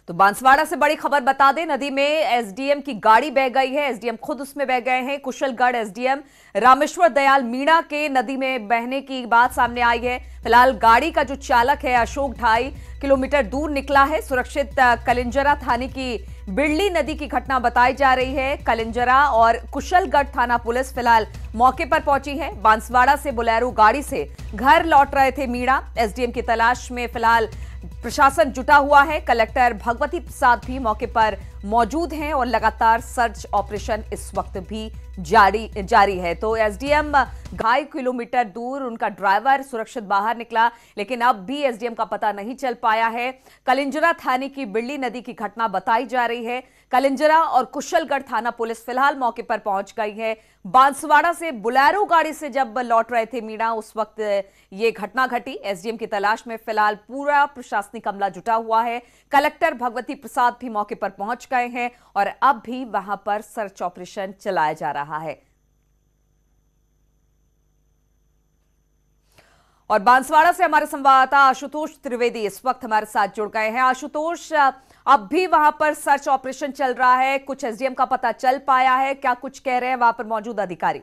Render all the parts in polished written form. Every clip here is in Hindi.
तो बांसवाड़ा से बड़ी खबर बता दें, नदी में एसडीएम की गाड़ी बह गई है। एसडीएम खुद उसमें बह गए हैं। कुशलगढ़ एसडीएम रामेश्वर दयाल मीणा के नदी में बहने की बात सामने आई है। फिलहाल गाड़ी का जो चालक है अशोक 2.5 किलोमीटर दूर निकला है। सुरक्षित कलिंजरा थाने की बिड़ली नदी की घटना बताई जा रही है। कलिंजरा और कुशलगढ़ थाना पुलिस फिलहाल मौके पर पहुंची है। बांसवाड़ा से बोलेरो गाड़ी से घर लौट रहे थे मीणा। एसडीएम की तलाश में फिलहाल प्रशासन जुटा हुआ है। कलेक्टर भगवती प्रसाद भी मौके पर मौजूद हैं और लगातार सर्च ऑपरेशन इस वक्त भी जारी है। तो एसडीएम 2.5 किलोमीटर दूर उनका ड्राइवर सुरक्षित बाहर निकला, लेकिन अब भी एसडीएम का पता नहीं चल पाया है। कलिंजरा थाने की बिड़ली नदी की घटना बताई जा रही है। कलिंजरा और कुशलगढ़ थाना पुलिस फिलहाल मौके पर पहुंच गई है। बांसवाड़ा से बोलेरो गाड़ी से जब लौट रहे थे मीणा, उस वक्त ये घटना घटी। एसडीएम की तलाश में फिलहाल पूरा प्रशासनिक अमला जुटा हुआ है। कलेक्टर भगवती प्रसाद भी मौके पर पहुंच गए हैं और अब भी वहां पर सर्च ऑपरेशन चलाया जा रहा है। और बांसवाड़ा से हमारे संवाददाता आशुतोष त्रिवेदी इस वक्त हमारे साथ जुड़ गए हैं। आशुतोष, अब भी वहां पर सर्च ऑपरेशन चल रहा है, कुछ एसडीएम का पता चल पाया है? क्या कुछ कह रहे हैं वहां पर मौजूद अधिकारी?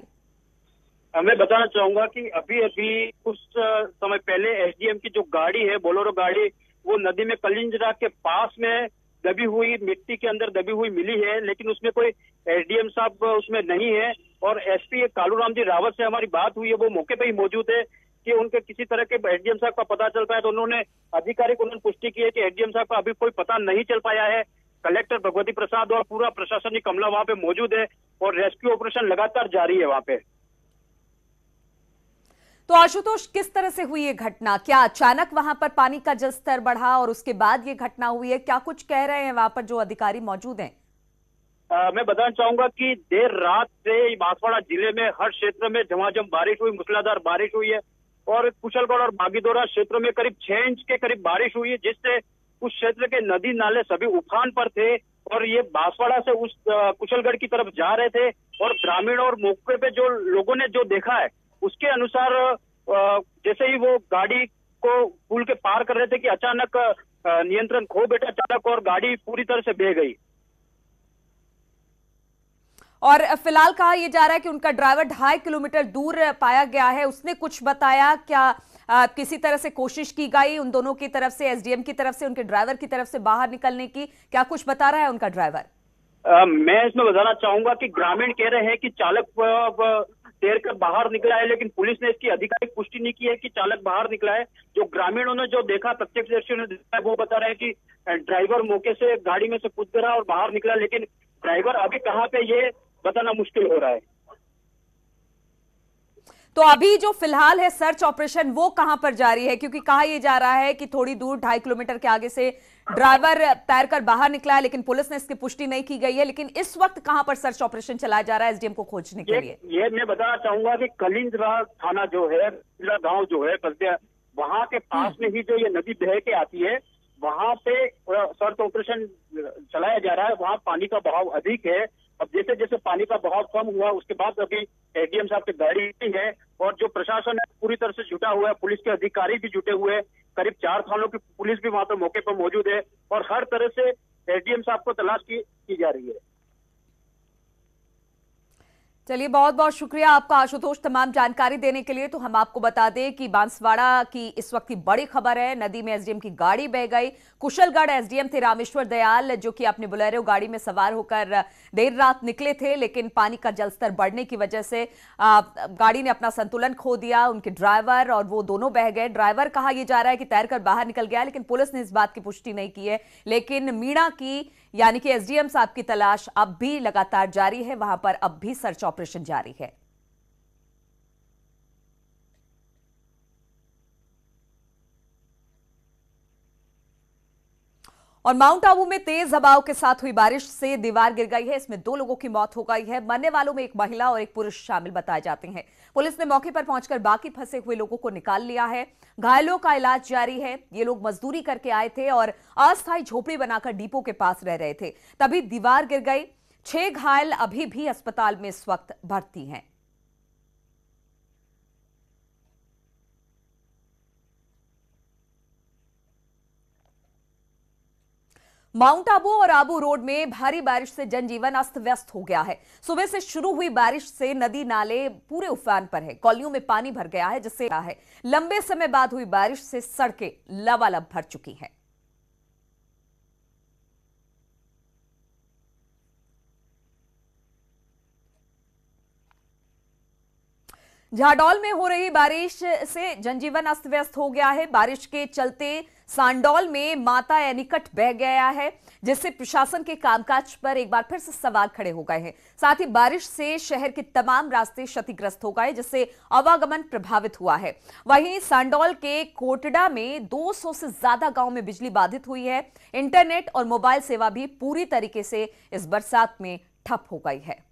मैं बताना चाहूंगा कि अभी अभी कुछ समय पहले एसडीएम की जो गाड़ी है, बोलेरो गाड़ी, वो नदी में कलिंजरा के पास में दबी हुई, मिट्टी के अंदर दबी हुई मिली है, लेकिन उसमें कोई एसडीएम साहब उसमें नहीं है। और एसपी कालूराम जी रावत से हमारी बात हुई है, वो मौके पे ही मौजूद है कि उनके किसी तरह के एसडीएम साहब का पता चल पाया, तो उन्होंने आधिकारिक उन्होंने पुष्टि की है कि एसडीएम साहब का अभी कोई पता नहीं चल पाया है। कलेक्टर भगवती प्रसाद और पूरा प्रशासनिक अमला वहां पे मौजूद है और रेस्क्यू ऑपरेशन लगातार जारी है वहां पे। तो आशुतोष, किस तरह से हुई ये घटना? क्या अचानक वहां पर पानी का जल स्तर बढ़ा और उसके बाद ये घटना हुई है? क्या कुछ कह रहे हैं वहां पर जो अधिकारी मौजूद हैं? मैं बताना चाहूंगा कि देर रात से बांसवाड़ा जिले में हर क्षेत्र में झमाझम बारिश हुई, मूसलाधार बारिश हुई है और कुशलगढ़ और बागीदोरा क्षेत्रों में करीब 6 इंच के करीब बारिश हुई है, जिससे उस क्षेत्र के नदी नाले सभी उफान पर थे और ये बांसवाड़ा से उस कुशलगढ़ की तरफ जा रहे थे। और ग्रामीण और मौके पे जो लोगों ने जो देखा है उसके अनुसार जैसे ही वो गाड़ी को पुल के पार कर रहे थे कि अचानक नियंत्रण खो बैठा चालक और गाड़ी पूरी तरह से बह गई। और फिलहाल कहा यह जा रहा है कि उनका ड्राइवर 2.5 किलोमीटर दूर पाया गया है। उसने कुछ बताया क्या? किसी तरह से कोशिश की गई उन दोनों की तरफ से, एसडीएम की तरफ से, उनके ड्राइवर की तरफ से बाहर निकलने की? क्या कुछ बता रहा है उनका ड्राइवर? मैं इसमें बताना चाहूंगा कि ग्रामीण कह रहे हैं कि चालक तैर कर बाहर निकला है, लेकिन पुलिस ने इसकी आधिकारिक पुष्टि नहीं की है कि चालक बाहर निकला है। जो ग्रामीणों ने जो देखा, प्रत्यक्षदर्शियों ने देखा है, वो बता रहे हैं कि ड्राइवर मौके से गाड़ी में से कूद गया और बाहर निकला, लेकिन ड्राइवर अभी कहाँ पे ये बताना मुश्किल हो रहा है। तो अभी जो फिलहाल है सर्च ऑपरेशन वो कहां पर जारी है? क्योंकि कहा यह जा रहा है कि थोड़ी दूर 2.5 किलोमीटर के आगे से ड्राइवर तैरकर बाहर निकला है, लेकिन पुलिस ने इसकी पुष्टि नहीं की गई है। लेकिन इस वक्त कहां पर सर्च ऑपरेशन चलाया जा रहा है एसडीएम को खोजने के लिए? ये मैं बताना चाहूंगा कि कलिंजरा थाना जो है, गांव जो है बल्दिया, वहां के पास में ही जो ये नदी बह के आती है, वहां पे सर्च ऑपरेशन चलाया जा रहा है। वहां पानी का बहाव अधिक है। अब जैसे जैसे पानी का बहाव कम हुआ उसके बाद अभी एसडीएम साहब की गाड़ी है और जो प्रशासन है पूरी तरह से जुटा हुआ है, पुलिस के अधिकारी भी जुटे हुए हैं, करीब 4 थानों की पुलिस भी वहां पर मौके पर मौजूद है और हर तरह से एसडीएम साहब को तलाश की जा रही है। चलिए, बहुत बहुत शुक्रिया आपका आशुतोष तमाम जानकारी देने के लिए। तो हम आपको बता दें कि बांसवाड़ा की इस वक्त की बड़ी खबर है, नदी में एसडीएम की गाड़ी बह गई। कुशलगढ़ एसडीएम थे रामेश्वर दयाल, जो कि अपने बोलेरो गाड़ी में सवार होकर देर रात निकले थे, लेकिन पानी का जलस्तर बढ़ने की वजह से गाड़ी ने अपना संतुलन खो दिया। उनके ड्राइवर और वो दोनों बह गए। ड्राइवर कहा यह जा रहा है कि तैरकर बाहर निकल गया, लेकिन पुलिस ने इस बात की पुष्टि नहीं की है। लेकिन मीणा की यानी कि एसडीएम साहब की तलाश अब भी लगातार जारी है। वहां पर अब भी सर्च ऑपरेशन जारी है। और माउंट आबू में तेज हवाओं के साथ हुई बारिश से दीवार गिर गई है। इसमें 2 लोगों की मौत हो गई है। मरने वालों में एक महिला और एक पुरुष शामिल बताए जाते हैं। पुलिस ने मौके पर पहुंचकर बाकी फंसे हुए लोगों को निकाल लिया है। घायलों का इलाज जारी है। ये लोग मजदूरी करके आए थे और अस्थायी झोपड़ी बनाकर डिपो के पास रह रहे थे, तभी दीवार गिर गई। 6 घायल अभी भी अस्पताल में इस वक्त भर्ती हैं। माउंट आबू और आबू रोड में भारी बारिश से जनजीवन अस्त व्यस्त हो गया है। सुबह से शुरू हुई बारिश से नदी नाले पूरे उफान पर है। कॉलोनियों में पानी भर गया है, जिससे लंबे समय बाद हुई बारिश से सड़कें लबालब भर चुकी हैं। झाडौल में हो रही बारिश से जनजीवन अस्त व्यस्त हो गया है। बारिश के चलते सांडौल में माता एनीकट बह गया है, जिससे प्रशासन के कामकाज पर एक बार फिर से सवाल खड़े हो गए हैं। साथ ही बारिश से शहर के तमाम रास्ते क्षतिग्रस्त हो गए, जिससे आवागमन प्रभावित हुआ है। वहीं सांडौल के कोटड़ा में 200 से ज्यादा गांव में बिजली बाधित हुई है। इंटरनेट और मोबाइल सेवा भी पूरी तरीके से इस बरसात में ठप हो गई है।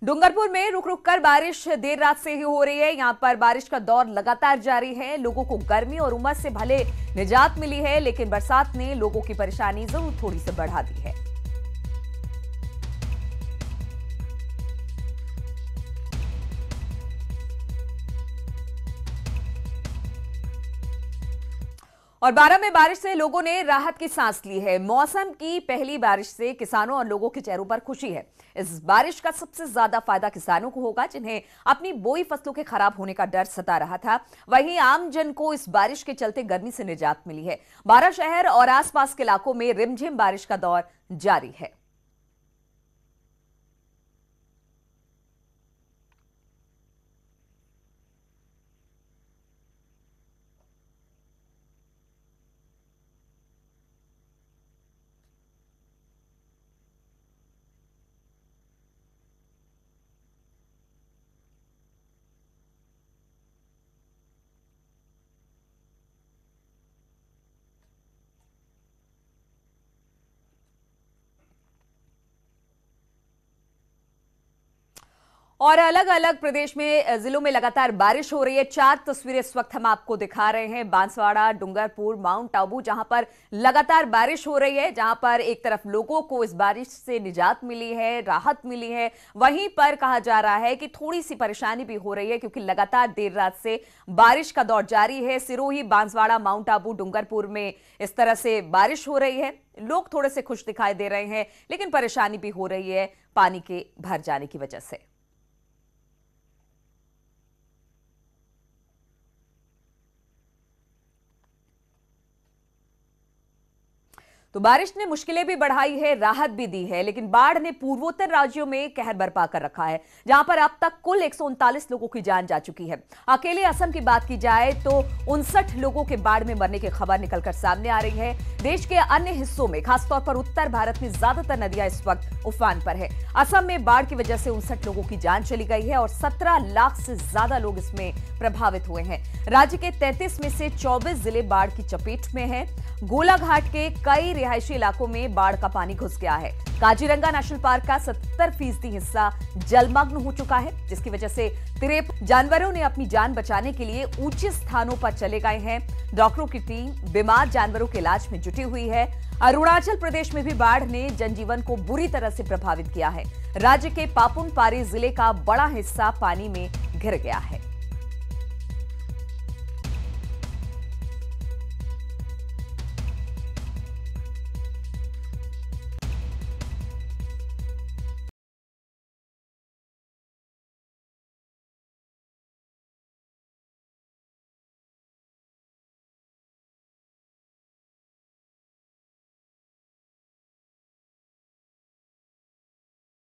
डूंगरपुर में रुक रुक कर बारिश देर रात से ही हो रही है। यहां पर बारिश का दौर लगातार जारी है। लोगों को गर्मी और उमस से भले निजात मिली है, लेकिन बरसात ने लोगों की परेशानी जरूर थोड़ी सी बढ़ा दी है। और बारां में बारिश से लोगों ने राहत की सांस ली है। मौसम की पहली बारिश से किसानों और लोगों के चेहरों पर खुशी है। इस बारिश का सबसे ज्यादा फायदा किसानों को होगा, जिन्हें अपनी बोई फसलों के खराब होने का डर सता रहा था। वहीं आम जन को इस बारिश के चलते गर्मी से निजात मिली है। बारां शहर और आसपास के इलाकों में रिमझिम बारिश का दौर जारी है। और अलग अलग प्रदेश में जिलों में लगातार बारिश हो रही है। 4 तस्वीरें इस वक्त हम आपको दिखा रहे हैं। बांसवाड़ा, डूंगरपुर, माउंट आबू, जहां पर लगातार बारिश हो रही है, जहां पर एक तरफ लोगों को इस बारिश से निजात मिली है, राहत मिली है, वहीं पर कहा जा रहा है कि थोड़ी सी परेशानी भी हो रही है, क्योंकि लगातार देर रात से बारिश का दौर जारी है। सिरोही, बांसवाड़ा, माउंट आबू, डूंगरपुर में इस तरह से बारिश हो रही है। लोग थोड़े से खुश दिखाई दे रहे हैं, लेकिन परेशानी भी हो रही है पानी के भर जाने की वजह से। तो बारिश ने मुश्किलें भी बढ़ाई है, राहत भी दी है, लेकिन बाढ़ ने पूर्वोत्तर राज्यों में कहर बरपा कर रखा है, जहां पर अब तक कुल 139 लोगों की जान जा चुकी है। अकेले असम की बात की जाए तो 59 लोगों के बाढ़ में मरने की खबर निकलकर सामने आ रही है। देश के अन्य हिस्सों में, खासतौर पर उत्तर भारत में ज्यादातर नदियां इस वक्त उफान पर है। असम में बाढ़ की वजह से 59 लोगों की जान चली गई है और 17 लाख से ज्यादा लोग इसमें प्रभावित हुए हैं। राज्य के 33 में से 24 जिले बाढ़ की चपेट में हैं। गोलाघाट के कई रिहायशी इलाकों में बाढ़ का पानी घुस गया है। काजीरंगा नेशनल पार्क का 70% हिस्सा जलमग्न हो चुका है, जिसकी वजह से 53 जानवरों ने अपनी जान बचाने के लिए ऊंचे स्थानों पर चले गए हैं। डॉक्टरों की टीम बीमार जानवरों के इलाज में जुटी हुई है। अरुणाचल प्रदेश में भी बाढ़ ने जनजीवन को बुरी तरह से प्रभावित किया है। राज्य के पापुम पारे जिले का बड़ा हिस्सा पानी में घिर गया है।